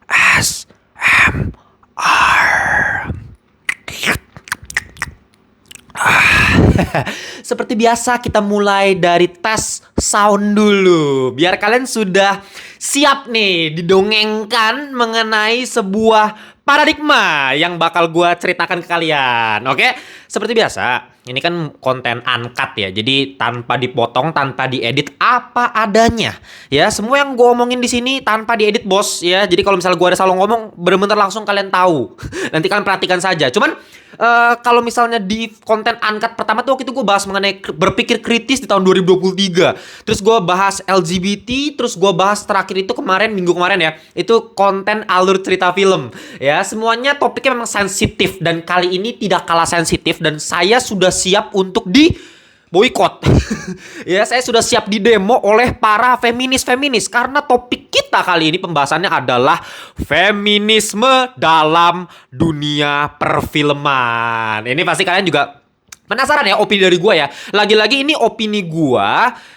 ASMR. Seperti biasa kita mulai dari tes sound dulu. Biar kalian sudah siap nih didongengkan mengenai sebuah paradigma yang bakal gue ceritakan ke kalian. Oke? Seperti biasa, ini kan konten uncut ya. Jadi tanpa dipotong, tanpa diedit, apa adanya. Ya, semua yang gue omongin di sini tanpa diedit, bos. Ya, jadi kalau misalnya gue ada salah ngomong, bener-bener langsung kalian tahu. Nanti kalian perhatikan saja. Cuman kalau misalnya di konten uncut pertama tuh waktu itu gue bahas mengenai berpikir kritis di tahun 2023. Terus gue bahas LGBT, terus gue bahas terakhir itu minggu kemarin ya. Itu konten alur cerita film. Ya, semuanya topiknya memang sensitif dan kali ini tidak kalah sensitif dan saya sudah siap untuk di boykot. Ya, saya sudah siap di demo oleh para feminis karena topik kita kali ini pembahasannya adalah feminisme dalam dunia perfilman. Ini pasti kalian juga penasaran ya opini dari gue ya. Lagi-lagi ini opini gue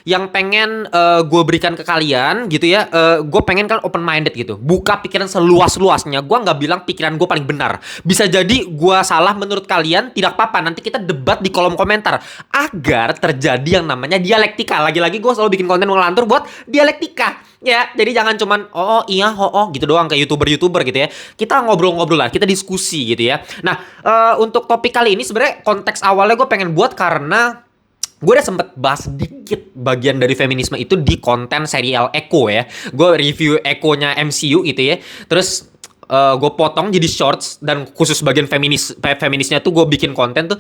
yang pengen gue berikan ke kalian gitu ya. Gue pengen kan open minded gitu. Buka pikiran seluas-luasnya. Gue nggak bilang pikiran gue paling benar. Bisa jadi gue salah menurut kalian, tidak apa-apa. Nanti kita debat di kolom komentar. Agar terjadi yang namanya dialektika. Lagi-lagi gue selalu bikin konten ngelantur buat dialektika. Ya, jadi jangan cuman iya gitu doang kayak YouTuber gitu ya. Kita ngobrol-ngobrol lah, kita diskusi gitu ya. Nah, untuk topik kali ini sebenarnya konteks awalnya gue pengen buat karena gue udah sempet bahas sedikit bagian dari feminisme itu di konten serial Echo ya. Gue review Echo-nya MCU gitu ya. Terus gue potong jadi shorts dan khusus bagian feminisnya tuh gue bikin konten tuh,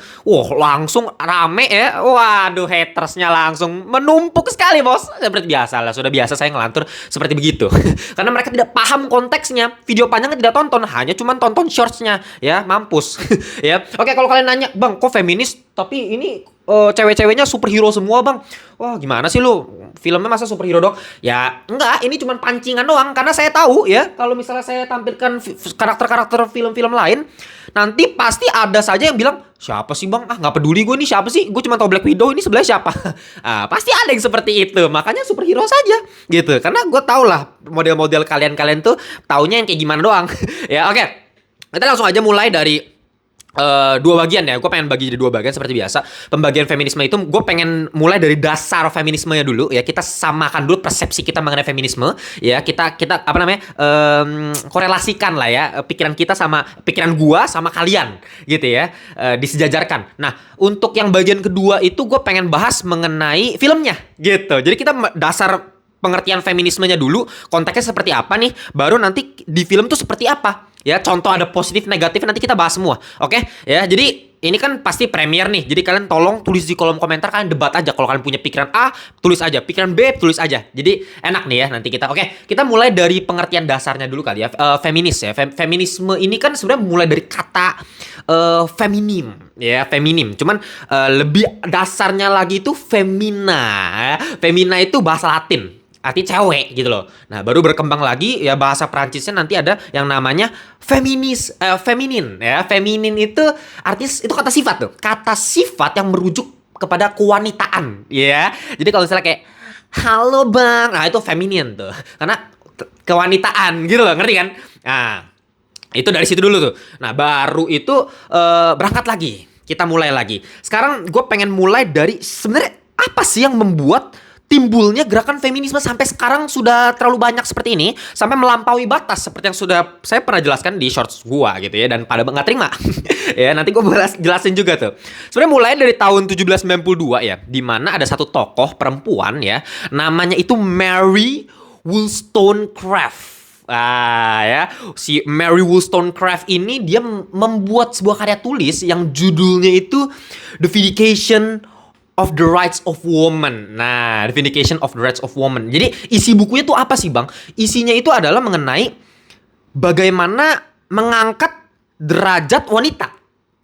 langsung rame ya. Waduh, hatersnya langsung menumpuk sekali, bos. Seperti biasa lah, sudah biasa saya ngelantur seperti begitu. Karena mereka tidak paham konteksnya, video panjangnya tidak tonton, hanya cuma tonton shortsnya, ya mampus. Ya, oke, kalau kalian nanya, bang, kok feminis tapi ini cewek-ceweknya superhero semua, bang? Wah, gimana sih lu? Filmnya masa superhero dong? Ya, enggak, ini cuma pancingan doang. Karena saya tahu ya, kalau misalnya saya tampilkan karakter-karakter film-film lain, nanti pasti ada saja yang bilang, siapa sih bang? Nggak peduli gue nih, siapa sih? Gue cuma tahu Black Widow, ini sebelah siapa? Pasti ada yang seperti itu. Makanya superhero saja, gitu. Karena gue tau lah, model-model kalian tuh taunya yang kayak gimana doang. Ya, oke. Kita langsung aja mulai dari dua bagian ya. Gue pengen bagi jadi dua bagian seperti biasa. Pembagian feminisme itu gue pengen mulai dari dasar feminismenya dulu ya. Kita samakan dulu persepsi kita mengenai feminisme ya. Kita apa namanya, korelasikan lah ya pikiran kita sama pikiran gue sama kalian gitu ya, disejajarkan. Nah, untuk yang bagian kedua itu gue pengen bahas mengenai filmnya gitu. Jadi kita dasar pengertian feminismenya dulu, konteksnya seperti apa nih, baru nanti di film tuh seperti apa. Ya, contoh ada positif negatif nanti kita bahas semua. Oke? Ya, jadi ini kan pasti premier nih. Jadi kalian tolong tulis di kolom komentar, kalian debat aja. Kalau kalian punya pikiran A, tulis aja. Pikiran B, tulis aja. Jadi enak nih ya nanti kita. Oke, kita mulai dari pengertian dasarnya dulu kali ya. Feminis ya. Feminisme ini kan sebenarnya mulai dari kata feminim ya, feminim. Cuman lebih dasarnya lagi itu femina ya. Femina itu bahasa Latin, arti cewek gitu loh. Nah, baru berkembang lagi ya bahasa Perancisnya nanti ada yang namanya feminin ya. Feminin itu artinya itu kata sifat tuh. Kata sifat yang merujuk kepada kewanitaan ya. Jadi kalau misalnya kayak halo bang, nah itu feminin tuh. Karena kewanitaan gitu loh, ngerti kan? Nah, itu dari situ dulu tuh. Nah, baru itu berangkat lagi. Kita mulai lagi. Sekarang gue pengen mulai dari sebenarnya apa sih yang membuat timbulnya gerakan feminisme sampai sekarang sudah terlalu banyak seperti ini, sampai melampaui batas seperti yang sudah saya pernah jelaskan di shorts gua gitu ya, dan pada nggak terima. Ya, nanti gua jelasin juga tuh. Sebenarnya mulai dari tahun 1792 ya, di mana ada satu tokoh perempuan ya, namanya itu Mary Wollstonecraft. Ya, si Mary Wollstonecraft ini dia membuat sebuah karya tulis yang judulnya itu The Vindication of the Rights of Woman. Nah, The Vindication of the Rights of Woman. Jadi isi bukunya tuh apa sih, bang? Isinya itu adalah mengenai bagaimana mengangkat derajat wanita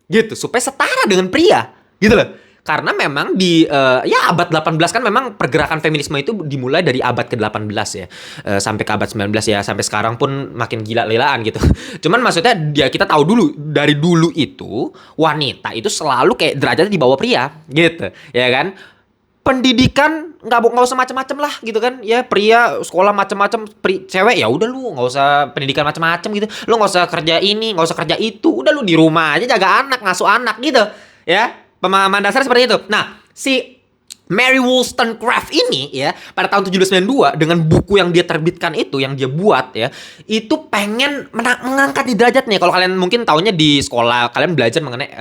gitu supaya setara dengan pria gitu loh. Karena memang di ya abad 18 kan memang pergerakan feminisme itu dimulai dari abad ke-18 ya. Sampai ke abad 19 ya, sampai sekarang pun makin gila-gilaan gitu. Cuman maksudnya ya kita tahu dulu dari dulu itu wanita itu selalu kayak derajatnya di bawah pria gitu, ya kan? pendidikan nggak usah macam-macam lah gitu kan ya, pria sekolah macam-macam, cewek ya udah lu nggak usah pendidikan macam-macam gitu, lu nggak usah kerja ini, nggak usah kerja itu, udah lu di rumah aja jaga anak, ngasuh anak gitu ya, pemahaman dasar seperti itu. Nah, si Mary Wollstonecraft ini ya pada tahun 1792 dengan buku yang dia terbitkan itu, yang dia buat ya, itu pengen mengangkat di derajatnya. Kalau kalian mungkin taunya di sekolah kalian belajar mengenai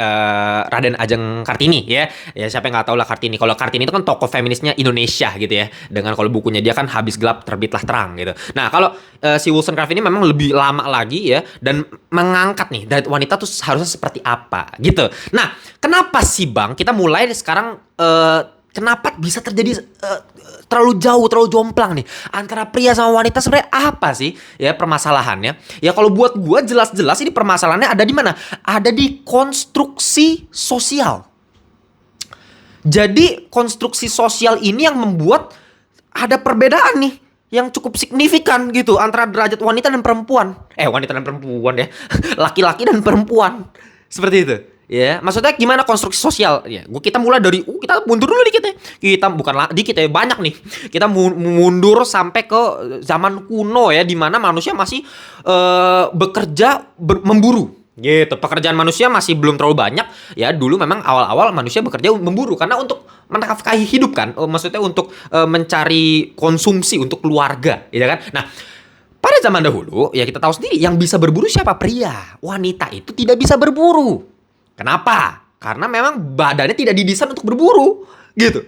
Raden Ajeng Kartini ya. Ya siapa yang nggak tahu lah Kartini. Kalau Kartini itu kan tokoh feminisnya Indonesia gitu ya. Dengan kalau bukunya dia kan Habis Gelap Terbitlah Terang gitu. Nah, kalau si Wollstonecraft ini memang lebih lama lagi ya dan mengangkat nih dari wanita tuh harusnya seperti apa gitu. Nah, kenapa sih Bang kita mulai sekarang kenapa bisa terjadi terlalu jauh, terlalu jomplang nih antara pria sama wanita? Sebenarnya apa sih ya permasalahannya? Ya kalau buat gua jelas-jelas ini permasalahannya ada di mana? Ada di konstruksi sosial. Jadi konstruksi sosial ini yang membuat ada perbedaan nih yang cukup signifikan gitu antara derajat wanita dan perempuan. Wanita dan perempuan ya. Laki-laki dan perempuan. Seperti itu. Ya, maksudnya gimana konstruksi sosial? Ya, kita mulai dari kita mundur dulu dikit ya. Kita bukan dikit ya, banyak nih. Kita mundur sampai ke zaman kuno ya, di mana manusia masih bekerja memburu. Gitu, pekerjaan manusia masih belum terlalu banyak ya. Dulu memang awal-awal manusia bekerja memburu karena untuk menafkahi hidup kan. Maksudnya untuk mencari konsumsi untuk keluarga, ya kan? Nah, pada zaman dahulu ya kita tahu sendiri yang bisa berburu siapa? Pria. Wanita itu tidak bisa berburu. Kenapa? Karena memang badannya tidak didesain untuk berburu, gitu.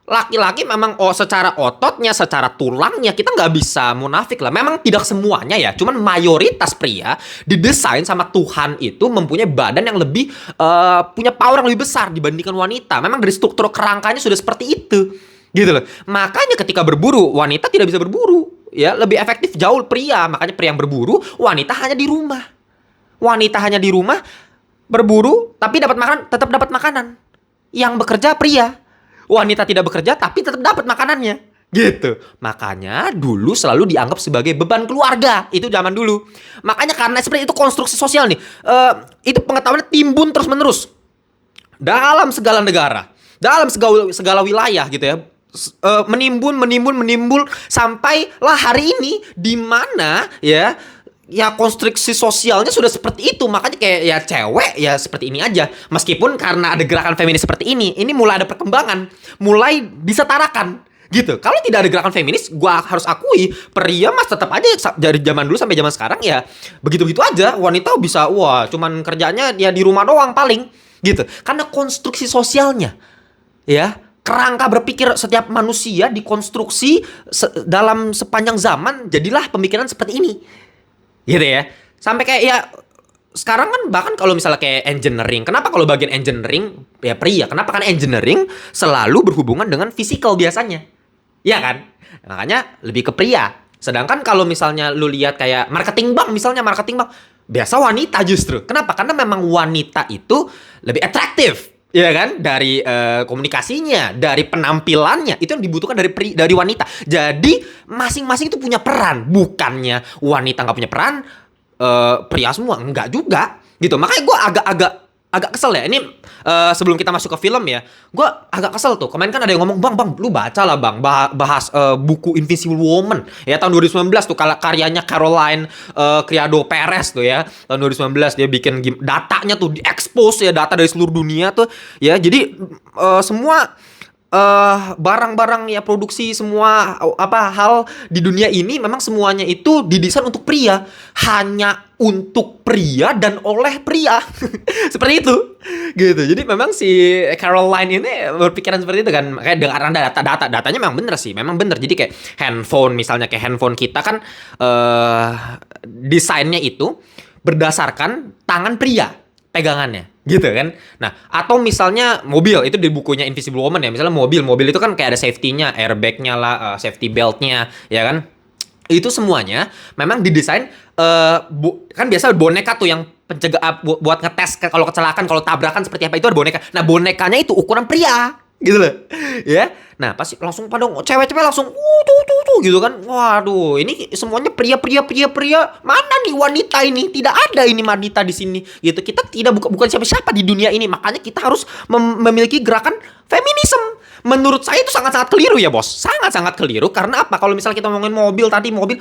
Laki-laki memang secara ototnya, secara tulangnya kita nggak bisa munafik lah. Memang tidak semuanya ya, cuman mayoritas pria didesain sama Tuhan itu mempunyai badan yang lebih punya power yang lebih besar dibandingkan wanita. Memang dari struktur kerangkanya sudah seperti itu, gitu loh. Makanya ketika berburu, wanita tidak bisa berburu, ya lebih efektif jauh pria. Makanya pria yang berburu, wanita hanya di rumah. Wanita hanya di rumah berburu tapi tetap dapat makanan. Yang bekerja pria. Wanita tidak bekerja tapi tetap dapat makanannya. Gitu. Makanya dulu selalu dianggap sebagai beban keluarga. Itu zaman dulu. Makanya karena seperti itu konstruksi sosial nih. Itu pengetahuannya timbun terus menerus. Dalam segala negara. Dalam segala wilayah gitu ya. Menimbul sampailah hari ini di mana ya konstruksi sosialnya sudah seperti itu. Makanya kayak ya cewek ya seperti ini aja. Meskipun karena ada gerakan feminis seperti ini mulai ada perkembangan, mulai disetarakan gitu. Kalau tidak ada gerakan feminis, gua harus akui pria mas tetap aja dari zaman dulu sampai zaman sekarang ya begitu-begitu aja. Wanita bisa cuman kerjanya dia di rumah doang paling gitu. Karena konstruksi sosialnya ya, kerangka berpikir setiap manusia dikonstruksi dalam sepanjang zaman, jadilah pemikiran seperti ini. Gitu ya. Sampai kayak ya sekarang kan bahkan kalau misalnya kayak engineering. Kenapa kalau bagian engineering ya pria? Kenapa? Karena engineering selalu berhubungan dengan physical biasanya. Iya kan? Makanya lebih ke pria. Sedangkan kalau misalnya lu lihat kayak marketing bank biasa wanita justru. Kenapa? Karena memang wanita itu lebih atraktif. Ya kan, dari komunikasinya, dari penampilannya itu yang dibutuhkan dari wanita. Jadi masing-masing itu punya peran, bukannya wanita nggak punya peran, pria semua enggak juga, gitu. Makanya gue agak kesel ya. Ini sebelum kita masuk ke film ya, gue agak kesel tuh. Kemarin kan ada yang ngomong, bang, lu baca lah bang, bahas buku Invisible Woman ya tahun 2019 tuh, karyanya Caroline Criado Perez tuh ya, tahun 2019 dia bikin datanya tuh diekspos ya, data dari seluruh dunia tuh ya. Jadi semua barang-barang ya, produksi semua hal di dunia ini memang semuanya itu didesain untuk pria, hanya untuk pria dan oleh pria. Seperti itu gitu. Jadi memang si Caroline ini berpikiran seperti itu kan. Kayak dengan datanya memang bener sih, memang bener. Jadi kayak handphone, misalnya kayak handphone kita kan desainnya itu berdasarkan tangan pria pegangannya, gitu kan. Nah, atau misalnya mobil, itu di bukunya Invisible Woman ya. Misalnya mobil itu kan kayak ada safety-nya, airbag-nya lah, safety belt-nya, ya kan. Itu semuanya memang didesain kan biasa boneka tuh yang pencegah buat ngetes kalau kecelakaan, kalau tabrakan seperti apa, itu ada boneka. Nah, bonekanya itu ukuran pria, gitu loh. Ya. Nah, pasti langsung pada cewek-cewek langsung tuh gitu kan. Waduh, ini semuanya pria. Mana nih wanita ini? Tidak ada ini wanita di sini. Gitu. Kita tidak bukan siapa-siapa di dunia ini. Makanya kita harus memiliki gerakan feminisme. Menurut saya itu sangat-sangat keliru ya bos, sangat-sangat keliru. Karena apa? Kalau misalnya kita ngomongin mobil tadi, mobil,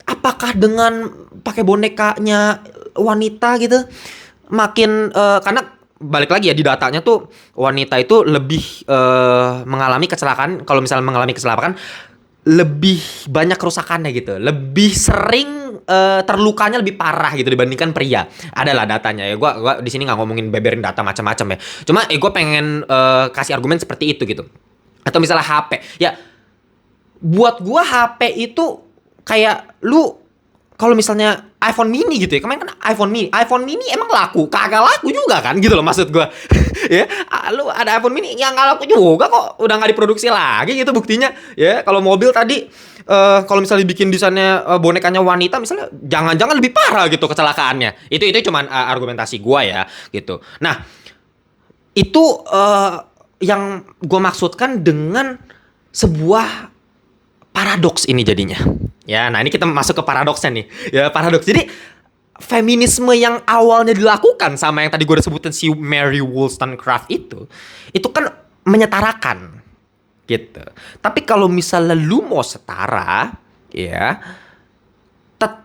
apakah dengan pakai bonekanya wanita gitu makin karena balik lagi ya di datanya tuh wanita itu lebih mengalami kecelakaan. Kalau misalnya mengalami kecelakaan lebih banyak kerusakannya gitu, lebih sering terlukanya lebih parah gitu dibandingkan pria. Adalah datanya ya. Gua di sini nggak ngomongin beberin data macam-macam ya. Cuma gue pengen kasih argumen seperti itu gitu. Atau misalnya HP. Ya buat gua HP itu kayak lu kalau misalnya iPhone mini gitu ya, kemarin kan iPhone mini emang laku, kagak laku juga kan gitu loh maksud gua. Ya, lu ada iPhone mini yang nggak laku juga kok, udah nggak diproduksi lagi gitu buktinya. Ya, kalau mobil tadi kalau misalnya bikin desainnya bonekanya wanita misalnya, jangan-jangan lebih parah gitu kecelakaannya. Itu cuman argumentasi gua ya gitu. Nah, itu yang gua maksudkan dengan sebuah paradoks ini jadinya. Ya, nah ini kita masuk ke paradoksnya nih. Ya, paradoks. Jadi feminisme yang awalnya dilakukan sama yang tadi gue udah sebutin si Mary Wollstonecraft itu kan menyetarakan gitu. Tapi kalau misalnya lu mau setara, ya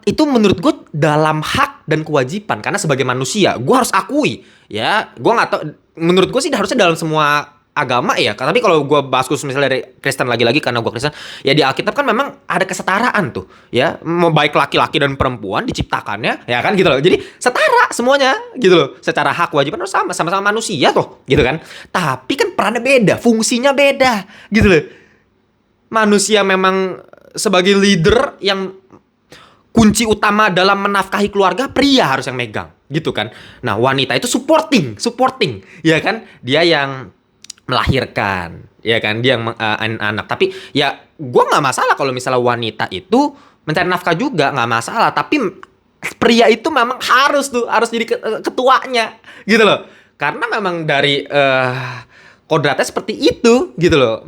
itu menurut gue dalam hak dan kewajiban karena sebagai manusia gue harus akui ya, gue nggak tahu, menurut gue sih harusnya dalam semua agama ya, tapi kalau gue bahas khusus misalnya dari Kristen lagi-lagi karena gue Kristen ya, di Alkitab kan memang ada kesetaraan tuh ya, baik laki-laki dan perempuan diciptakannya ya kan gitu loh, jadi setara semuanya gitu loh, secara hak kewajiban harus sama-sama manusia tuh gitu kan. Tapi kan perannya beda, fungsinya beda gitu loh. Manusia memang sebagai leader yang kunci utama dalam menafkahi keluarga, pria harus yang megang gitu kan. Nah wanita itu supporting ya kan, dia yang melahirkan ya kan, dia yang anak. Tapi ya gue nggak masalah kalau misalnya wanita itu mencari nafkah juga, nggak masalah. Tapi pria itu memang harus jadi ketuanya gitu loh, karena memang dari kodratnya seperti itu gitu loh,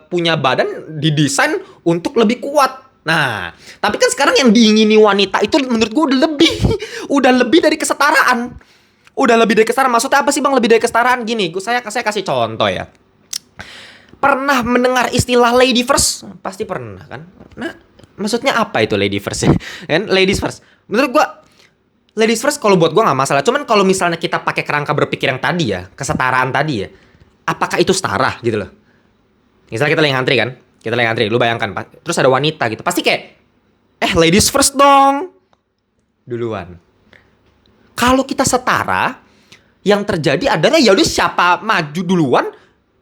punya badan didesain untuk lebih kuat. Nah, tapi kan sekarang yang diingini wanita itu menurut gue udah lebih dari kesetaraan. Udah lebih dari kesetaraan. Maksudnya apa sih bang lebih dari kesetaraan? Gini, saya kasih contoh ya. Pernah mendengar istilah lady first? Pasti pernah kan? Nah, maksudnya apa itu lady first? Kan ladies first. Menurut gue ladies first kalau buat gue nggak masalah. Cuman kalau misalnya kita pakai kerangka berpikir yang tadi ya, kesetaraan tadi ya, apakah itu setara gitu loh? Misalnya kita lagi ngantri kan? Kita lagi ngantri, lu bayangkan Pak. Terus ada wanita gitu. Pasti kayak ladies first dong. Duluan. Kalau kita setara, yang terjadi adalah ya udah siapa maju duluan,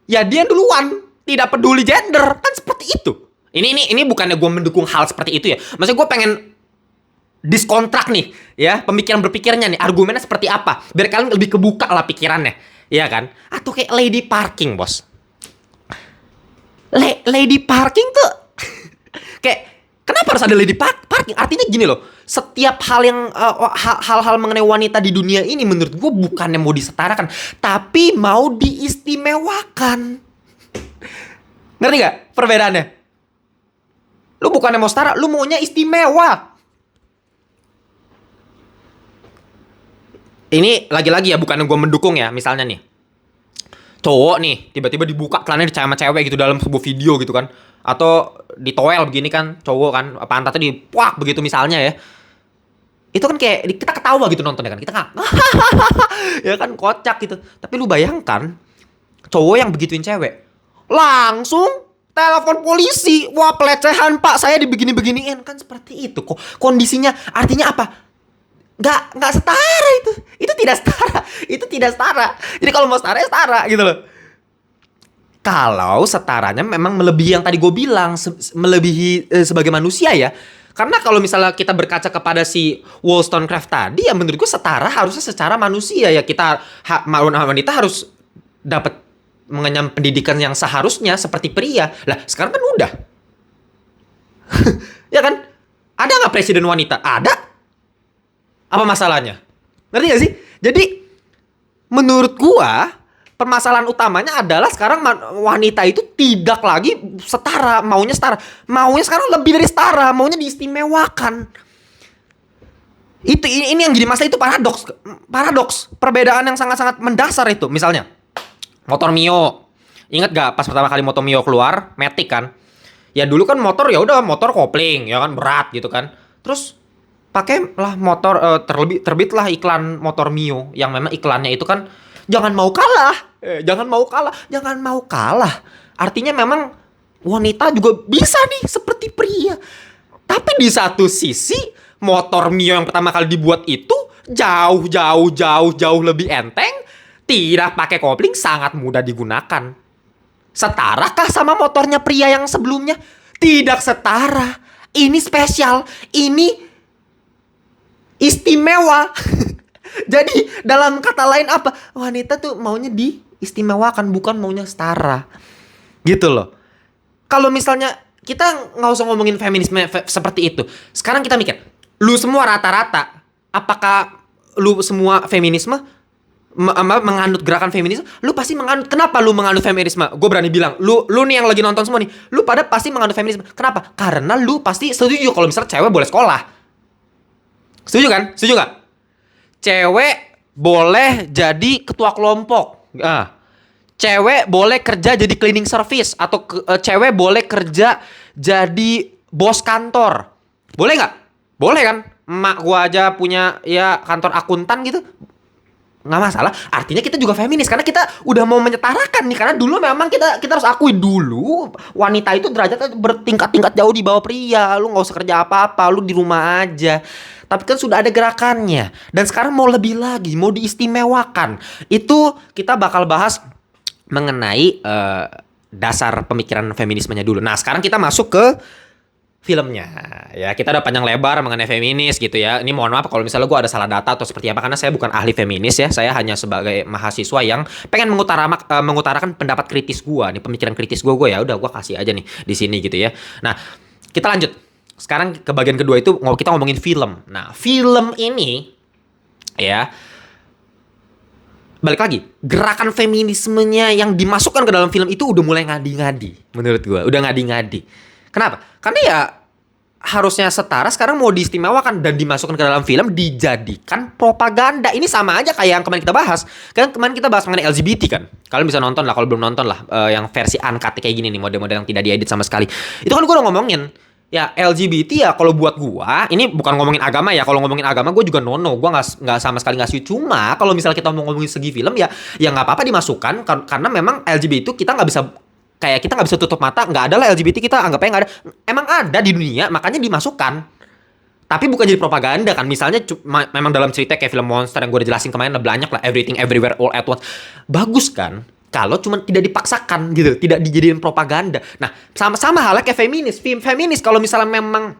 ya dia duluan. Tidak peduli gender. Kan seperti itu. Ini bukannya gue mendukung hal seperti itu ya. Maksudnya gue pengen diskontrak nih ya, pemikiran berpikirnya nih, argumennya seperti apa. Biar kalian lebih kebuka lah pikirannya. Iya kan? Atau kayak lady parking, bos. Lady parking tuh kayak kenapa harus ada lady parking? Artinya gini loh, setiap hal yang hal-hal mengenai wanita di dunia ini menurut gue bukannya mau disetarakan, tapi mau diistimewakan. Ngerti gak perbedaannya? Lu bukannya mau setara, lu maunya istimewa. Ini lagi-lagi ya, bukannya gue mendukung ya. Misalnya nih, cowok nih tiba-tiba dibuka celananya sama cewek gitu dalam sebuah video gitu kan, atau ditoel begini kan cowok kan, pantatnya dipuak begitu misalnya ya, itu kan kayak kita ketawa gitu nontonnya kan, kita kan ya kan kocak gitu. Tapi lu bayangkan cowok yang begituin cewek, langsung telepon polisi, wah pelecehan pak, saya dibegini-beginiin, kan seperti itu kok kondisinya. Artinya apa? Nggak setara itu tidak setara. Jadi kalau mau setara ya setara gitu loh. Kalau setaranya memang melebihi yang tadi gue bilang, melebihi sebagai manusia ya. Karena kalau misalnya kita berkaca kepada si Wollstonecraft tadi, ya menurut gue setara harusnya secara manusia ya. Kita wanita harus dapat mengenyam pendidikan yang seharusnya seperti pria. Lah sekarang kan udah ya kan, ada nggak presiden wanita? Ada. Apa masalahnya? Ngerti gak sih? Jadi menurut gua permasalahan utamanya adalah sekarang wanita itu tidak lagi setara, maunya setara. Maunya sekarang lebih dari setara, maunya diistimewakan. Ini yang jadi masalah, itu paradoks. Perbedaan yang sangat-sangat mendasar itu. Misalnya motor Mio Ingat gak pas pertama kali Moto Mio keluar, Matic kan? Ya dulu kan motor ya udah motor kopling, ya kan berat gitu kan. Terus pakai lah motor terbitlah iklan motor Mio yang memang iklannya itu kan jangan mau kalah, jangan mau kalah, jangan mau kalah. Artinya memang wanita juga bisa nih seperti pria. Tapi di satu sisi motor Mio yang pertama kali dibuat itu jauh lebih enteng, tidak pakai kopling, sangat mudah digunakan. Setarakah sama motornya pria yang sebelumnya? Tidak setara. Ini spesial, ini istimewa. Jadi dalam kata lain apa? Wanita tuh maunya diistimewakan, bukan maunya setara. Gitu loh. Kalau misalnya kita nggak usah ngomongin feminisme seperti itu. Sekarang kita mikir, lu semua rata-rata, apakah lu semua feminisme menganut gerakan feminisme? Lu pasti menganut. Kenapa lu menganut feminisme? Gue berani bilang, lu nih yang lagi nonton semua nih, lu pada pasti menganut feminisme. Kenapa? Karena lu pasti setuju kalau misalnya cewek boleh sekolah. Setuju kan? Setuju gak? Cewek boleh jadi ketua kelompok. Cewek boleh kerja jadi cleaning service. Atau cewek boleh kerja jadi bos kantor. Boleh nggak? Boleh kan? Emak gua aja punya ya kantor akuntan gitu. Nggak masalah. Artinya kita juga feminis. Karena kita udah mau menyetarakan nih. Karena dulu memang kita harus akui dulu. Wanita itu derajatnya bertingkat-tingkat jauh di bawah pria. Lu nggak usah kerja apa-apa. Lu di rumah aja. Tapi kan sudah ada gerakannya. Dan sekarang mau lebih lagi. Mau diistimewakan. Itu kita bakal bahas mengenai dasar pemikiran feminismenya dulu. Nah sekarang kita masuk ke filmnya. Ya kita udah panjang lebar mengenai feminis gitu ya. Ini mohon maaf kalau misalnya gue ada salah data atau seperti apa. Karena saya bukan ahli feminis ya. Saya hanya sebagai mahasiswa yang pengen mengutarakan pendapat kritis gue. Nih pemikiran kritis gue ya udah gue kasih aja nih di sini gitu ya. Nah kita lanjut. Sekarang ke bagian kedua itu kita ngomongin film. Nah film ini ya balik lagi, gerakan feminismenya yang dimasukkan ke dalam film itu udah mulai ngadi-ngadi. Menurut gue, udah ngadi-ngadi. Kenapa? Karena ya harusnya setara, sekarang mau diistimewakan dan dimasukkan ke dalam film, dijadikan propaganda. Ini sama aja kayak yang kemarin kita bahas. Kan kemarin kita bahas mengenai LGBT kan. Kalian bisa nonton lah, kalau belum nonton lah. Yang versi uncut kayak gini nih, model-model yang tidak diedit sama sekali. Itu kan gue udah ngomongin. Ya LGBT ya kalau buat gua ini bukan ngomongin agama ya. Kalau ngomongin agama gua juga nono, gua nggak sama sekali nggak setuju. Cuma kalau misalnya kita mau ngomongin segi film ya nggak apa-apa dimasukkan karena memang LGBT itu kita nggak bisa kayak kita nggak bisa tutup mata, nggak ada lah LGBT, kita anggapnya nggak ada. Emang ada di dunia, makanya dimasukkan. Tapi bukan jadi propaganda kan. Misalnya memang dalam cerita kayak film Monster yang gue udah jelasin kemarin banyak lah, Everything Everywhere All at Once. Bagus kan? Kalau cuma tidak dipaksakan gitu, tidak dijadiin propaganda. Nah, sama halnya kayak feminis. Film feminis kalau misalnya memang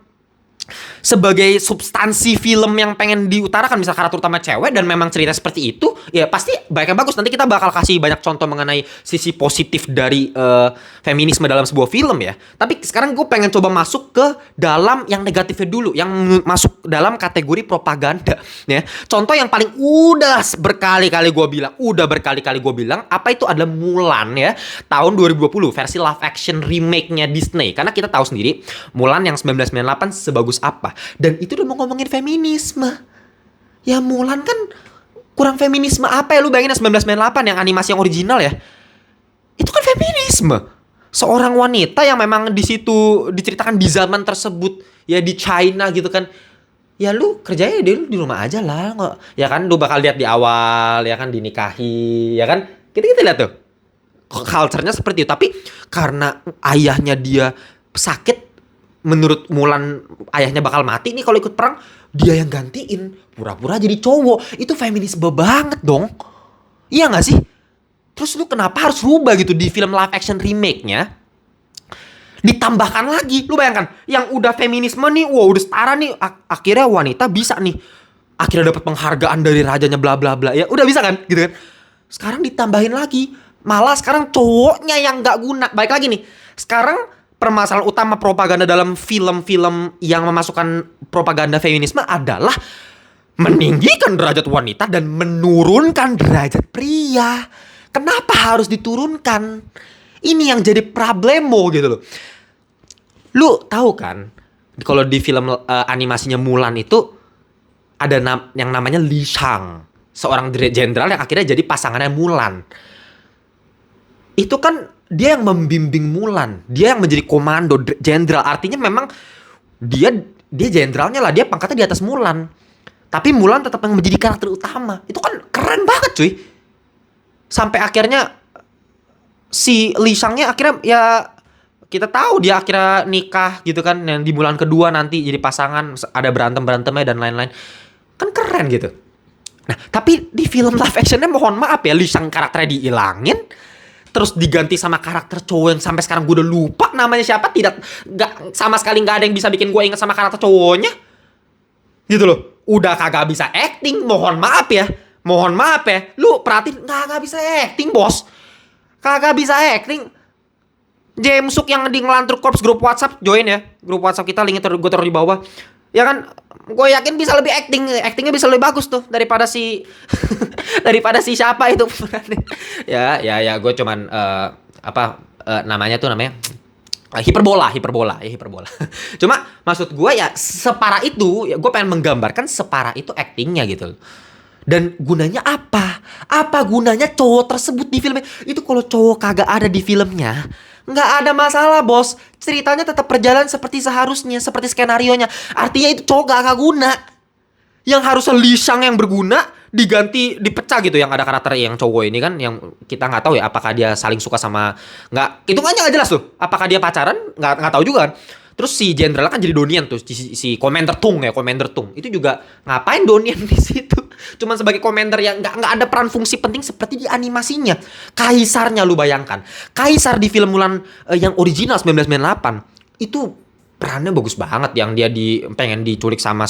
sebagai substansi film yang pengen diutarakan misal karakter utama cewek dan memang cerita seperti itu ya pasti baik yang bagus. Nanti kita bakal kasih banyak contoh mengenai sisi positif dari feminisme dalam sebuah film ya. Tapi sekarang gue pengen coba masuk ke dalam yang negatifnya dulu, yang masuk dalam kategori propaganda ya. Contoh yang paling berkali-kali gue bilang apa itu adalah Mulan ya, tahun 2020 versi live action remake-nya Disney. Karena kita tahu sendiri Mulan yang 1998 sebagus apa. Dan itu udah mau ngomongin feminisme. Ya Mulan kan kurang feminisme apa ya? Lu bayangin 1998 yang animasi yang original ya. Itu kan feminisme. Seorang wanita yang memang di situ diceritakan di zaman tersebut ya di China gitu kan. Ya lu kerjanya di rumah aja lah. Nggak, ya kan lu bakal lihat di awal ya kan dinikahi ya kan. Kita lihat tuh. Culture-nya seperti itu. Tapi karena ayahnya dia sakit, menurut Mulan ayahnya bakal mati nih kalau ikut perang, dia yang gantiin, pura-pura jadi cowok. Itu feminisme banget dong. Iya gak sih? Terus lu kenapa harus rubah gitu di film live action remake-nya? Ditambahkan lagi, lu bayangkan, yang udah feminisme nih, wah udah setara nih, akhirnya wanita bisa nih, akhirnya dapat penghargaan dari rajanya bla bla bla, ya udah bisa kan, gitu kan? Sekarang ditambahin lagi, malah sekarang cowoknya yang nggak guna. Baik lagi nih, sekarang permasalahan utama propaganda dalam film-film yang memasukkan propaganda feminisme adalah meninggikan derajat wanita dan menurunkan derajat pria. Kenapa harus diturunkan? Ini yang jadi problemo gitu loh. Lu tahu kan, kalau di film animasinya Mulan itu ada yang namanya Li Shang, seorang jenderal yang akhirnya jadi pasangannya Mulan. Itu kan dia yang membimbing Mulan, dia yang menjadi komando jenderal. Artinya memang dia dia jenderalnya lah, dia pangkatnya di atas Mulan. Tapi Mulan tetap yang menjadi karakter utama. Itu kan keren banget cuy. Sampai akhirnya si Li Shangnya akhirnya ya kita tahu dia akhirnya nikah gitu kan, yang di bulan kedua nanti jadi pasangan, ada berantem-berantemnya dan lain-lain. Kan keren gitu. Nah, tapi di film live actionnya mohon maaf ya, Li Shang karakternya dihilangin, terus diganti sama karakter cowok yang sampai sekarang gue udah lupa namanya siapa. Nggak sama sekali nggak ada yang bisa bikin gue inget sama karakter cowoknya. Gitu loh. Udah kagak bisa acting, mohon maaf ya. Mohon maaf ya. Lu perhatiin kagak bisa acting, bos. Kagak bisa acting. James Suk yang di Ngelantur Corps grup WhatsApp, join ya. Grup WhatsApp kita, linknya gue taruh di bawah. Ya kan, gue yakin bisa lebih actingnya bisa lebih bagus tuh daripada si daripada si siapa itu. ya gue cuman namanya hiperbola. Cuma maksud gue ya separah itu, ya gue pengen menggambarkan separah itu actingnya gitu. Dan gunanya apa? Apa gunanya cowok tersebut di filmnya? Itu kalau cowok kagak ada di filmnya, nggak ada masalah, bos. Ceritanya tetap berjalan seperti seharusnya, seperti skenarionya. Artinya itu cowok gak guna. Yang harusnya Li Shang yang berguna diganti, dipecah gitu. Yang ada karakter yang cowok ini kan, yang kita nggak tahu ya apakah dia saling suka sama nggak. Itu kan nggak jelas tuh. Apakah dia pacaran? Nggak tahu juga kan. Terus si jenderal kan jadi Donian tuh, si Commander Tung ya, Commander Tung. Itu juga ngapain Donian di situ? Cuman sebagai commander yang nggak ada peran fungsi penting seperti di animasinya. Kaisarnya lu bayangkan. Kaisar di film Mulan yang original 1998 itu perannya bagus banget, yang dia pengen diculik sama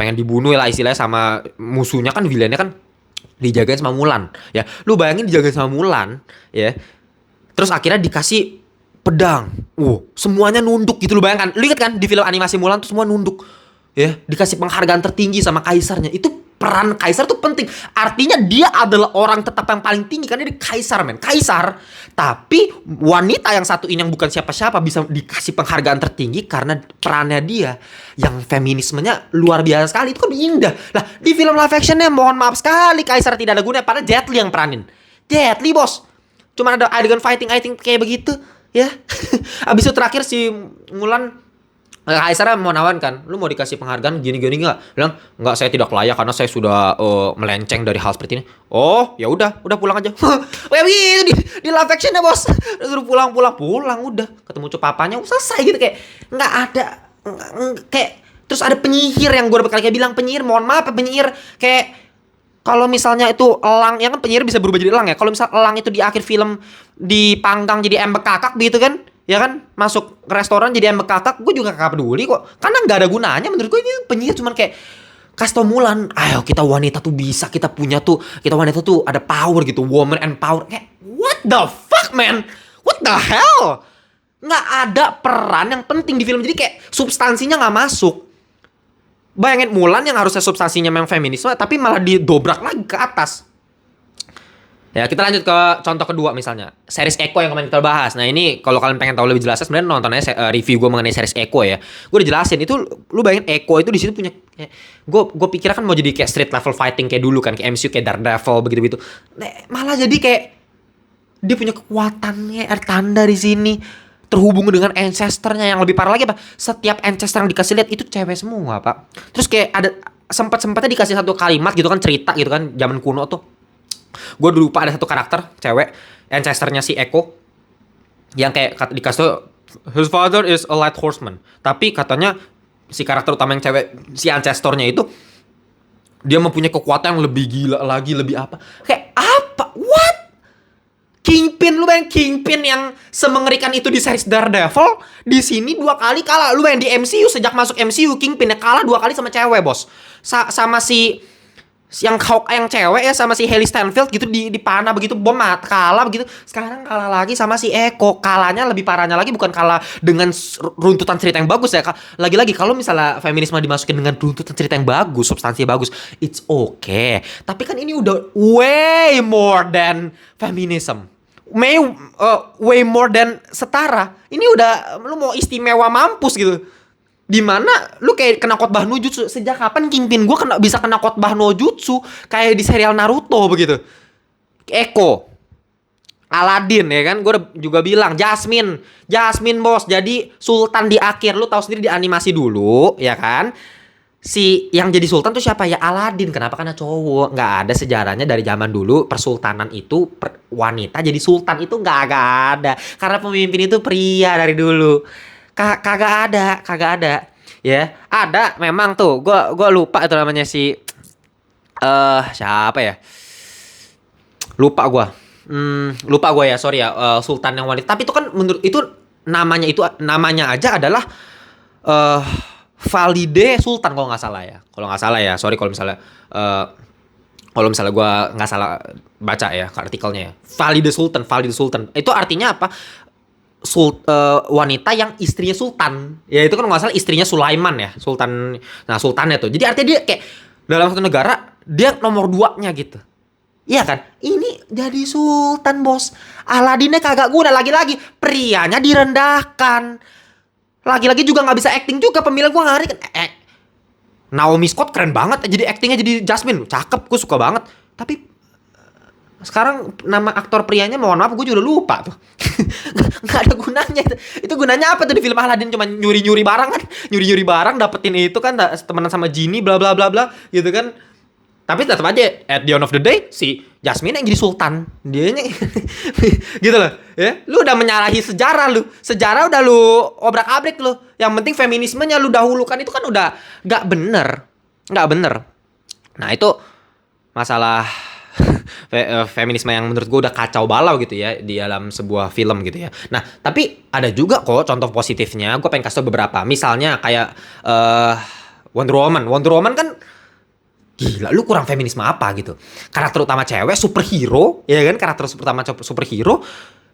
pengen dibunuh lah istilahnya sama musuhnya kan, villainnya kan dijagain sama Mulan ya. Lu bayangin dijagain sama Mulan ya. Terus akhirnya dikasih pedang. Semuanya nunduk gitu, lu bayangkan. Lu ingat kan di film animasi Mulan tuh semua nunduk. Ya, dikasih penghargaan tertinggi sama kaisarnya. Itu peran kaisar tuh penting. Artinya dia adalah orang tetap yang paling tinggi karena dia kaisar, men. Kaisar. Tapi wanita yang satu ini yang bukan siapa-siapa bisa dikasih penghargaan tertinggi karena perannya dia yang feminismenya luar biasa sekali. Itu kan indah. Lah, di film live actionnya mohon maaf sekali kaisar tidak ada gunanya, padahal Jet Li yang peranin. Jet Li, bos. Cuma ada adegan fighting kayak begitu, ya. Abis itu terakhir si Mulan, Kaisar mau nawan kan, lu mau dikasih penghargaan gini-gini nggak? Bilang nggak, saya tidak layak karena saya sudah melenceng dari hal seperti ini. Oh ya udah pulang aja. Kayak begitu di live action ya, bos. Suruh pulang udah ketemu papanya selesai gitu. Kayak nggak ada kayak. Terus ada penyihir yang gue berkali-kali bilang, penyihir mohon maaf penyihir kayak kalau misalnya itu elang, ya kan penyihir bisa berubah jadi elang ya. Kalau misal elang itu di akhir film dipanggang jadi embek kakak gitu kan, ya kan, masuk restoran jadi embek kakak, gue juga gak peduli kok, karena nggak ada gunanya menurut gue. Ini penyihir cuman kayak kasih tau Mulan, ayo kita wanita tuh bisa, kita wanita tuh ada power gitu, woman and power. Kayak what the fuck man, what the hell, nggak ada peran yang penting di film, jadi kayak substansinya nggak masuk. Bayangin Mulan yang harusnya substansinya memang feminisme, tapi malah didobrak lagi ke atas. Ya, kita lanjut ke contoh kedua misalnya. Series Echo yang kemarin kita bahas. Nah, ini kalau kalian pengen tahu lebih jelasnya, sebenarnya nonton aja review gue mengenai series Echo ya. Gue udah jelasin itu, lu bayangin Echo itu di situ punya gue pikir kan mau jadi kayak street level fighting kayak dulu kan, kayak MCU kayak Daredevil begitu-begitu. Nah, malah jadi kayak dia punya kekuatannya air tanda di sini. Terhubung dengan ancestornya yang lebih parah lagi, apa? Setiap ancestor yang dikasih lihat itu cewek semua, Pak. Terus kayak ada sempat-sempatnya dikasih satu kalimat gitu kan, cerita gitu kan, zaman kuno tuh. Gue dulu lupa ada satu karakter cewek ancestornya si Echo yang kayak dikasih tuh, his father is a light horseman. Tapi katanya si karakter utama yang cewek, si ancestornya itu dia mempunyai kekuatan yang lebih gila lagi, lebih apa? Kayak apa? What? Kingpin, lu bayang Kingpin yang semengerikan itu di series Daredevil, di sini 2 kali kalah. Lu bayang di MCU, sejak masuk MCU Kingpin kalah 2 kali sama cewek, bos. Sama si yang cewek ya, sama si Hailey Steinfeld gitu di panah begitu, bom kalah begitu. Sekarang kalah lagi sama si Echo. Kalahnya lebih parahnya lagi bukan kalah dengan runtutan cerita yang bagus ya. Lagi-lagi kalau misalnya feminisme dimasukin dengan runtutan cerita yang bagus, substansinya bagus, it's okay. Tapi kan ini udah way more than feminism. Way more than setara. Ini udah lu mau istimewa mampus gitu. Dimana lu kayak kena khotbah no jutsu. Sejak kapan Kingpin gue bisa kena khotbah no jutsu kayak di serial Naruto begitu. Echo Aladin ya kan, gue juga bilang Jasmine, Jasmine bos, jadi sultan di akhir. Lu tahu sendiri di animasi dulu ya kan, si yang jadi sultan tuh siapa ya? Aladin. Kenapa? Karena cowok. Nggak ada sejarahnya dari zaman dulu persultanan itu wanita jadi sultan itu nggak ada, karena pemimpin itu pria dari dulu. Kagak ada ya. Ada memang tuh, gue lupa itu namanya si siapa ya, lupa gue ya, sorry ya, sultan yang wanita. Tapi itu kan menurut itu namanya aja adalah eh Valide Sultan kalau nggak salah ya. Kalau nggak salah ya, sorry eh, kalau misalnya gue nggak salah baca ya artikelnya ya. Valide Sultan. Itu artinya apa? Wanita yang istrinya sultan. Ya itu kan nggak salah istrinya Sulaiman ya, sultan. Nah, sultannya tuh. Jadi artinya dia kayak dalam satu negara dia nomor duanya gitu. Iya kan? Ini jadi sultan, bos. Aladinnya kagak guna lagi-lagi. Prianya direndahkan. Lagi-lagi juga nggak bisa acting juga, pemilihan gue ngari kan. Naomi Scott keren banget jadi actingnya jadi Jasmine. Cakep, gue suka banget. Tapi sekarang nama aktor prianya mohon maaf gue juga lupa tuh. Nggak ada gunanya itu gunanya apa tuh di film Aladdin, cuma nyuri-nyuri barang kan, nyuri-nyuri barang dapetin itu kan, temenan sama Genie bla bla bla bla gitu kan. Tapi tetap aja at the end of the day si Jasmine yang jadi sultan dianya. Gitu loh ya. Lu udah menyalahi sejarah, udah lu obrak-abrik lu. Yang penting feminismenya lu dahulukan, itu kan udah nggak bener. Nah itu masalah feminisme yang menurut gue udah kacau balau gitu ya di dalam sebuah film gitu ya. Nah tapi ada juga kok contoh positifnya. Gue pengen kasih tau beberapa. Misalnya kayak Wonder Woman kan gila, lu kurang feminisme apa gitu. Karakter utama cewek superhero ya kan, karakter utama superhero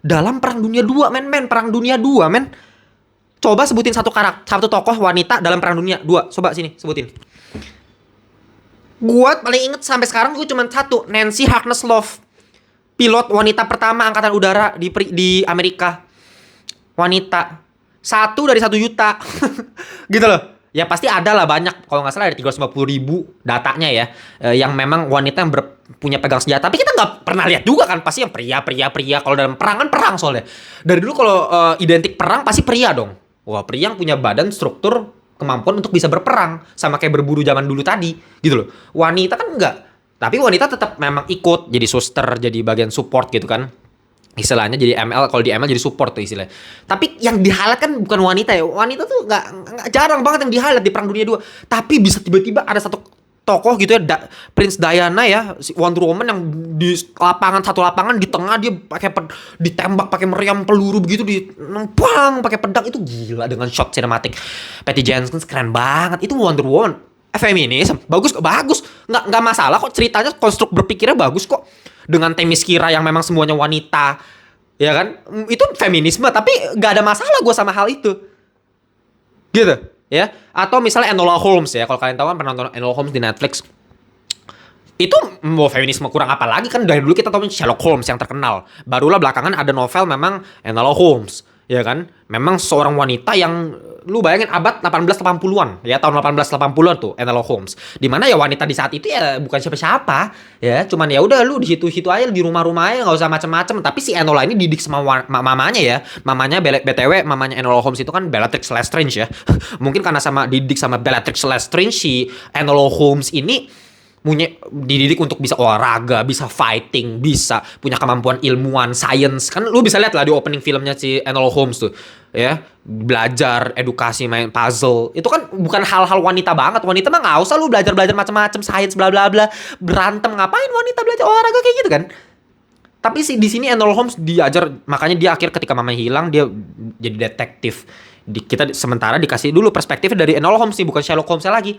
dalam perang dunia 2 men, perang dunia 2 men. Coba sebutin satu tokoh wanita dalam perang dunia 2. Coba sini sebutin. Gua paling inget sampai sekarang gue cuma satu, Nancy Harkness Love. Pilot wanita pertama angkatan udara di Amerika. Wanita. 1 dari 1 juta. Gitu loh. Ya pasti ada lah banyak. Kalau nggak salah ada 350.000 datanya ya. Yang memang wanita yang punya pegang senjata. Tapi kita nggak pernah lihat juga kan. Pasti yang pria. Kalau dalam perang kan perang soalnya. Dari dulu kalau identik perang pasti pria dong. Wah, pria yang punya badan, struktur, kemampuan untuk bisa berperang, sama kayak berburu zaman dulu tadi gitu loh. Wanita kan enggak, tapi wanita tetap memang ikut jadi suster, jadi bagian support gitu kan istilahnya, jadi ML. Kalau di ML jadi support tuh istilahnya. Tapi yang di-highlight kan bukan wanita ya. Wanita tuh nggak jarang banget yang di-highlight di perang dunia 2. Tapi bisa tiba-tiba ada satu tokoh gitu ya, Prince Diana ya, si Wonder Woman yang di satu lapangan di tengah dia ditembak pakai meriam peluru begitu, di nempang pakai pedang. Itu gila dengan shot sinematik. Patty Jenkins keren banget. Itu Wonder Woman. Feminisme bagus, nggak masalah kok, ceritanya konstruk berpikirnya bagus kok, dengan Themyscira yang memang semuanya wanita ya kan. Itu feminisme, tapi nggak ada masalah gue sama hal itu gitu ya. Atau misalnya Enola Holmes ya, kalau kalian tahu kan pernah nonton Enola Holmes di Netflix. Itu mau feminisme kurang apa lagi kan, dari dulu kita tahu Sherlock Holmes yang terkenal. Barulah belakangan ada novel memang Enola Holmes ya kan. Memang seorang wanita yang lu bayangin abad 1880-an ya, tahun 1880-an tuh Enola Holmes. Dimana ya wanita di saat itu ya bukan siapa-siapa ya, cuman ya udah lu di situ-situ aja di rumah-rumah aja, nggak usah macem-macem. Tapi si Enola ini didik sama mamanya ya. Mamanya BTW mamanya Enola Holmes itu kan Bellatrix Lestrange ya. Mungkin karena sama didik sama Bellatrix Lestrange, si Enola Holmes ini dididik untuk bisa olahraga, bisa fighting, bisa punya kemampuan ilmuwan, science. Kan lu bisa lihat lah di opening filmnya si Enola Holmes tuh ya, belajar, edukasi, main puzzle. Itu kan bukan hal-hal wanita banget. Wanita mah nggak usah lu belajar macam-macam, science bla bla bla, berantem, ngapain wanita belajar olahraga kayak gitu kan. Tapi di sini Enola Holmes diajar, makanya dia akhir ketika mamanya hilang dia jadi detektif. Kita sementara dikasih dulu perspektif dari Enola Holmes nih, bukan Sherlock Holmes lagi.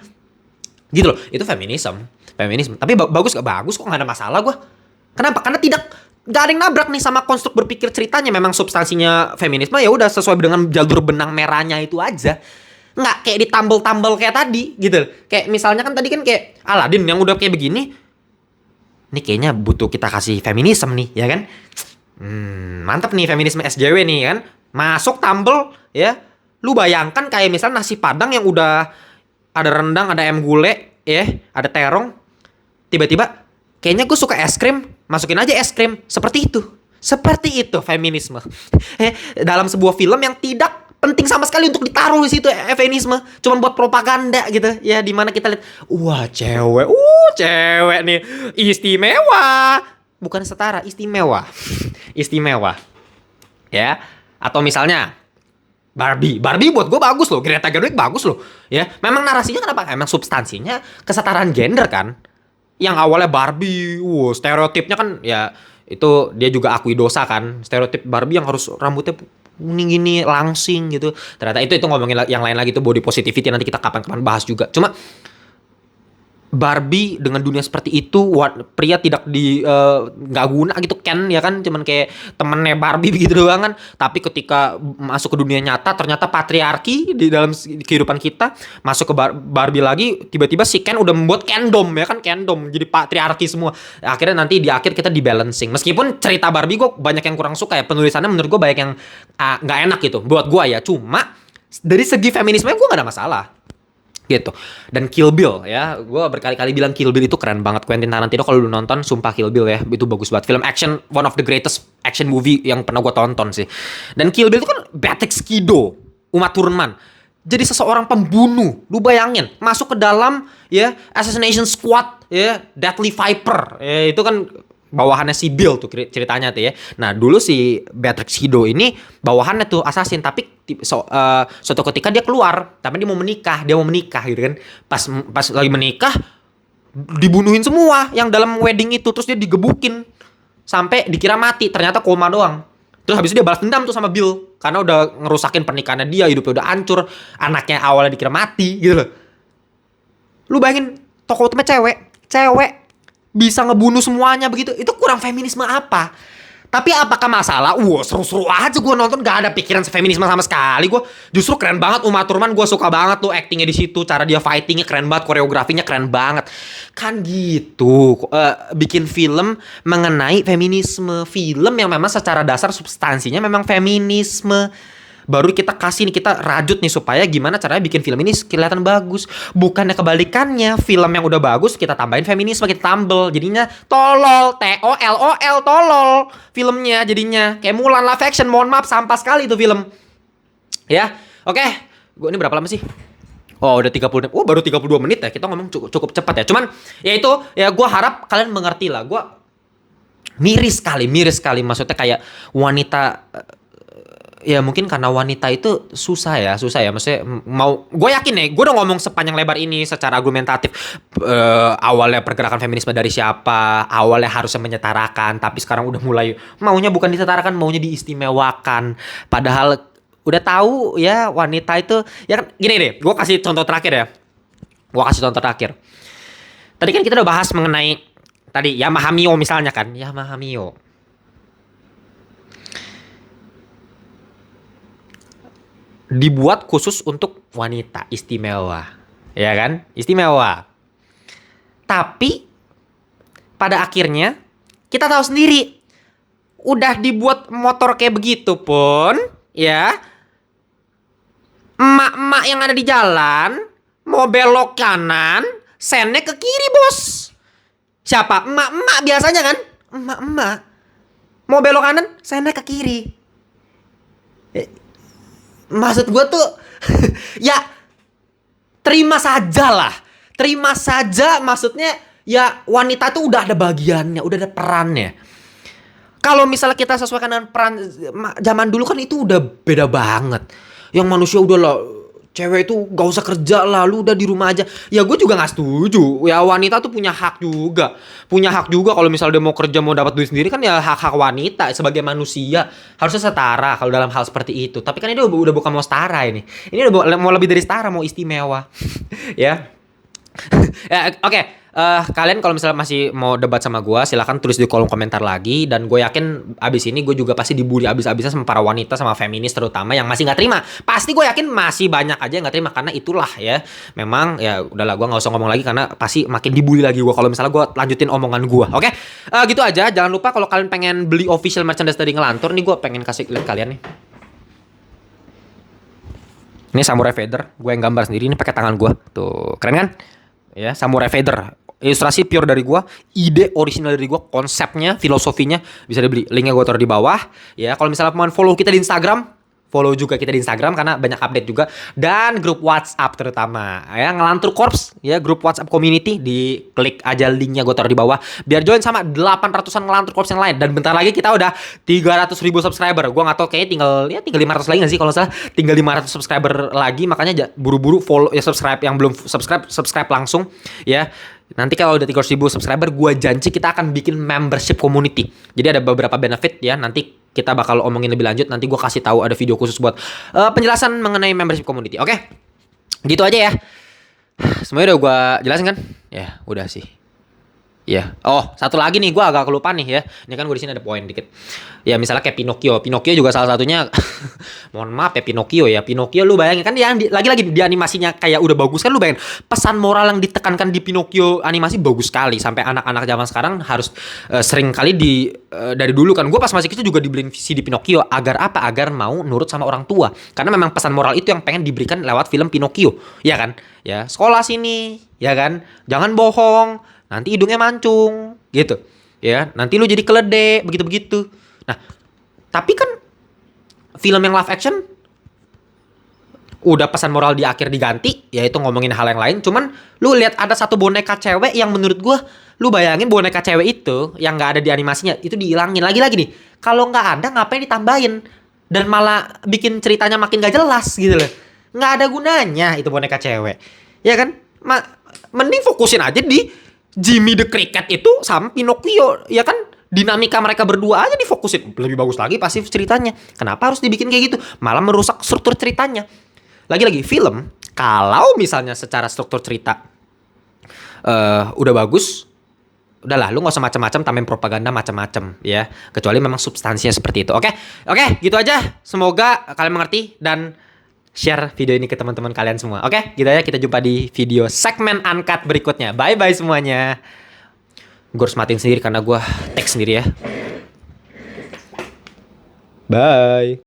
Gitu loh. Itu feminisme. Tapi bagus gak bagus kok, nggak ada masalah gue. Kenapa? Karena gak ada yang nabrak nih sama konstruk berpikir ceritanya. Memang substansinya feminisme ya udah sesuai dengan jalur benang merahnya itu aja. Nggak kayak ditambel-tambel kayak tadi gitu. Kayak misalnya kan tadi kan kayak Aladdin yang udah kayak begini. Ini kayaknya butuh kita kasih feminisme nih ya kan. Mantap nih feminisme SJW nih kan. Masuk tambel ya. Lu bayangkan kayak misalnya nasi padang yang udah ada rendang, ada ayam gulai ya, ada terong. Tiba-tiba kayaknya gue suka es krim, masukin aja es krim. Seperti itu. Seperti itu feminisme. Dalam sebuah film yang tidak penting sama sekali untuk ditaruh di situ feminisme, cuman buat propaganda gitu. Ya dimana kita lihat, wah cewek nih istimewa, bukan setara, istimewa, istimewa. Ya, atau misalnya Barbie buat gue bagus loh, Greta Gerwig bagus loh. Ya, memang narasinya kenapa? Emang substansinya kesetaraan gender kan. Yang awalnya Barbie, stereotipnya kan ya itu dia juga akui dosa kan. Stereotip Barbie yang harus rambutnya kuning gini langsing gitu. Ternyata itu ngomongin yang lain lagi, itu body positivity, nanti kita kapan-kapan bahas juga. Cuma Barbie dengan dunia seperti itu, pria tidak nggak guna gitu, Ken ya kan, cuman kayak temennya Barbie begitu doang kan. Tapi ketika masuk ke dunia nyata, ternyata patriarki di dalam kehidupan kita. Masuk ke Barbie lagi, tiba-tiba si Ken udah membuat Kendom ya kan, Kendom jadi patriarki semua. Akhirnya nanti di akhir kita di balancing. Meskipun cerita Barbie gue banyak yang kurang suka ya, penulisannya menurut gue banyak yang nggak enak gitu buat gue ya. Cuma dari segi feminisme gue gak ada masalah gitu. Dan Kill Bill ya, gue berkali-kali bilang Kill Bill itu keren banget. Quentin Tarantino kalau lu nonton, sumpah Kill Bill ya, itu bagus banget. Film action, one of the greatest action movie yang pernah gue tonton sih. Dan Kill Bill itu kan Beatrix Kiddo, Uma Thurman, jadi seseorang pembunuh. Lu bayangin masuk ke dalam ya assassination squad ya, Deadly Viper ya, itu kan bawahannya si Bill tuh ceritanya tuh ya. Nah dulu si Beatrix Kiddo ini bawahannya tuh assassin, tapi suatu ketika dia keluar, tapi dia mau menikah gitu kan. Pas lagi menikah dibunuhin semua yang dalam wedding itu, terus dia digebukin sampai dikira mati, ternyata koma doang. Terus habis itu dia balas dendam tuh sama Bill karena udah ngerusakin pernikahannya dia, hidupnya udah hancur, anaknya awalnya dikira mati gitu loh. Lu bayangin tokoh utamanya cewek bisa ngebunuh semuanya begitu, itu kurang feminisme apa? Tapi apakah masalah? Seru-seru aja gue nonton, gak ada pikiran feminisme sama sekali. Gue justru keren banget Uma Thurman, gue suka banget tuh actingnya di situ, cara dia fightingnya keren banget, koreografinya keren banget. Kan gitu, bikin film mengenai feminisme, film yang memang secara dasar substansinya memang feminisme. Baru kita kasih nih, kita rajut nih supaya gimana caranya bikin film ini kelihatan bagus. Bukannya kebalikannya, film yang udah bagus kita tambahin feminisme, kita tambel, jadinya tolol, TOLOL, tolol filmnya jadinya. Kayak Mulan Live Action, mohon maaf, sampah sekali itu film. Ya, oke. Gue ini berapa lama sih? Oh udah 30 menit. Baru 32 menit ya. Kita ngomong cukup cepat ya. Cuman ya itu ya, gue harap kalian mengerti lah. Gue miris sekali. Maksudnya kayak wanita, ya mungkin karena wanita itu susah ya. Maksudnya mau, gue yakin nih, gue udah ngomong sepanjang lebar ini secara argumentatif. Awalnya pergerakan feminisme dari siapa, awalnya harusnya menyetarakan, tapi sekarang udah mulai maunya bukan disetarakan, maunya diistimewakan. Padahal udah tahu ya wanita itu, ya kan gini deh, gue kasih contoh terakhir ya. Tadi kan kita udah bahas mengenai tadi Yamaha Mio misalnya kan, Yamaha Mio. Dibuat khusus untuk wanita, istimewa. Ya kan? Istimewa. Tapi pada akhirnya kita tahu sendiri, udah dibuat motor kayak begitu pun ya, emak-emak yang ada di jalan mau belok kanan, sennya ke kiri, bos. Siapa? Emak-emak biasanya kan? Emak-emak mau belok kanan, sennya ke kiri. Maksud gue tuh ya terima saja, maksudnya ya wanita tuh udah ada bagiannya, udah ada perannya. Kalau misalnya kita sesuaikan dengan peran zaman dulu kan itu udah beda banget. Yang manusia udah lah, cewek itu gak usah kerja lah, lu udah di rumah aja. Ya gue juga gak setuju. Ya wanita tuh punya hak juga. Kalau misalnya dia mau kerja, mau dapat duit sendiri kan ya hak-hak wanita. Sebagai manusia harusnya setara kalau dalam hal seperti itu. Tapi kan ini udah bukan mau setara ini. Ini udah mau lebih dari setara, mau istimewa. Ya. Ya, oke. Kalian kalau misalnya masih mau debat sama gue, silahkan tulis di kolom komentar lagi. Dan gue yakin abis ini gue juga pasti dibully abis-abisnya sama para wanita, sama feminis terutama yang masih gak terima. Pasti gue yakin masih banyak aja yang gak terima, karena itulah ya, memang ya udahlah, gue gak usah ngomong lagi karena pasti makin dibully lagi gue kalau misalnya gue lanjutin omongan gue. Oke, gitu aja. Jangan lupa kalau kalian pengen beli official merchandise dari Ngelantur nih, gue pengen kasih lihat kalian nih. Ini Samurai Vader, gue yang gambar sendiri, ini pakai tangan gue tuh, keren kan? Ya, Samurai Vader. Ilustrasi pure dari gua, ide original dari gua, konsepnya, filosofinya bisa dibeli. Linknya gua taruh di bawah. Ya, kalau misalnya mau follow kita di Instagram, follow juga kita di Instagram karena banyak update juga, dan grup WhatsApp terutama ya, Ngelantur Corps ya, grup WhatsApp community, di klik aja linknya gue taruh di bawah biar join sama 800-an Ngelantur Corps yang lain. Dan bentar lagi kita udah 300.000 subscriber. Gue nggak tahu, kayaknya tinggal 500 lagi nggak sih, kalau salah tinggal 500 subscriber lagi. Makanya buru-buru follow ya, subscribe, yang belum subscribe langsung ya. Nanti kalau udah 300.000 subscriber, gue janji kita akan bikin membership community. Jadi ada beberapa benefit ya, nanti kita bakal omongin lebih lanjut. Nanti gue kasih tahu, ada video khusus buat penjelasan mengenai membership community. Oke, gitu aja ya. Semuanya udah gue jelasin kan? Ya, udah sih. Ya, oh satu lagi nih, gue agak kelupaan nih ya. Ini kan gue di sini ada poin dikit. Ya misalnya kayak Pinocchio. Pinocchio juga salah satunya. Mohon maaf ya, Pinocchio ya. Pinocchio lu bayangin kan, yang lagi-lagi di animasinya kayak udah bagus kan. Lu bayangin pesan moral yang ditekankan di Pinocchio animasi bagus sekali. Sampai anak-anak zaman sekarang harus sering kali dari dulu kan. Gue pas masih kecil juga dibeliin CD Pinocchio. Agar apa? Agar mau nurut sama orang tua. Karena memang pesan moral itu yang pengen diberikan lewat film Pinocchio. Ya kan? Ya, sekolah sini. Ya kan? Jangan bohong. Nanti hidungnya mancung, gitu. Ya, nanti lu jadi keledai, begitu-begitu. Nah, tapi kan film yang live action udah pesan moral di akhir diganti, yaitu ngomongin hal yang lain. Cuman lu lihat ada satu boneka cewek yang menurut gua, lu bayangin boneka cewek itu yang nggak ada di animasinya, itu dihilangin lagi nih. Kalau nggak ada, ngapain ditambahin? Dan malah bikin ceritanya makin gak jelas gitu loh. Nggak ada gunanya itu boneka cewek, ya kan? Mending fokusin aja di Jimmy the Cricket itu sama Pinocchio, ya kan? Dinamika mereka berdua aja difokusin, lebih bagus lagi pasti ceritanya. Kenapa harus dibikin kayak gitu? Malah merusak struktur ceritanya. Lagi-lagi film, kalau misalnya secara struktur cerita udah bagus, udahlah, lu nggak usah macam-macam tambahin propaganda macam-macam ya. Kecuali memang substansinya seperti itu. Oke, gitu aja. Semoga kalian mengerti dan share video ini ke teman-teman kalian semua. Oke, gitu aja. Kita jumpa di video segmen uncut berikutnya. Bye-bye semuanya. Gue harus matiin sendiri karena gue tag sendiri ya. Bye.